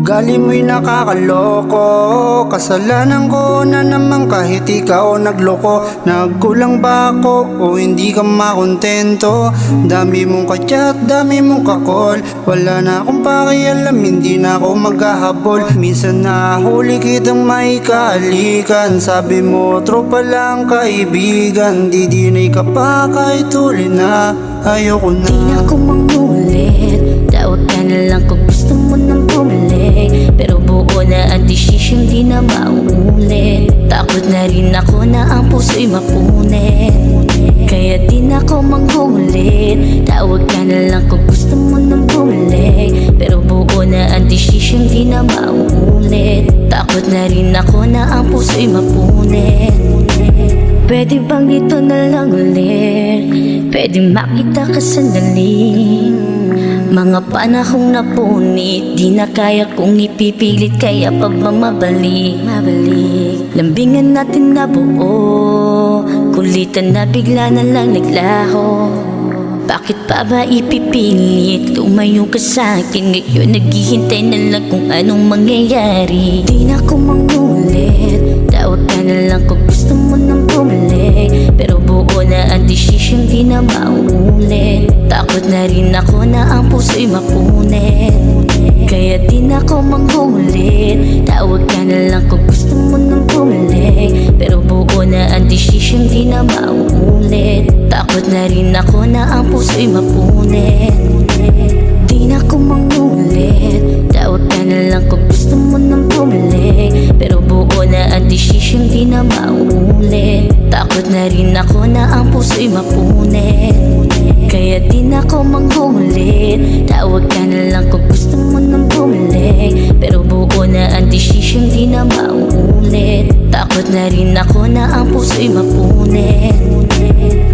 Ugali mo'y nakakaloko, kasalanan ko na naman kahit ikaw nagloko. Nagkulang ba ako o hindi ka makontento? Dami mong ka-chat, dami mong ka-call, wala na akong pakialam, hindi na ako maghahabol. Minsan nahuli kitang may kahalikan, sabi mo tropa lang kaibigan. Di-dinay ka pa kahit huli na, ayoko na. Di na ako mangulit, tawag ka na lang kung gusto mo nang bumalik. Pero buo na ang desisyon, di na mauulit. Takot na rin ako na ang puso'y mapunit, kaya di na ako mangulit. Tawag ka na lang kung gusto mo nang bumalik. Pero buo na ang desisyon, di na mauulit. Takot na rin ako na ang puso'y mapunit. Pwede bang ito na lang ulit? Pwede makita ka sandali. Mga panahong napunit, di na kaya kong ipipilit, kaya pa bang mabalik? Lambingan natin na buo, kulitan na bigla na lang naglaho. Bakit pa ba ipipilit? Lumayo ka sa'kin, ngayon naghihintay na lang kung anong mangyayari. Di na ako mangulit, tawag ka na lang kung gusto mo nang bumalik. Pero buo na ang desisyon, di na mauulit. Takot na rin ako na ang puso'y mapunit, kaya di na ako mangulit. Tawag ka na lang kung gusto mo nang bumalik. Pero buo na ang desisyon, di na mauulit. Takot na rin ako na ang puso'y mapunit. Di na ako mangulit, tawag ka na lang kung gusto mo nang bumalik. Pero buo na ang desisyon, di na mauulit. Takot na rin ako na ang puso'y mapunit, kaya di na ako mangulit. Tawag ka na lang kung gusto mo nang bumalik. Pero buo na ang desisyon, di na mauulit. Takot na rin ako na ang puso'y mapunit.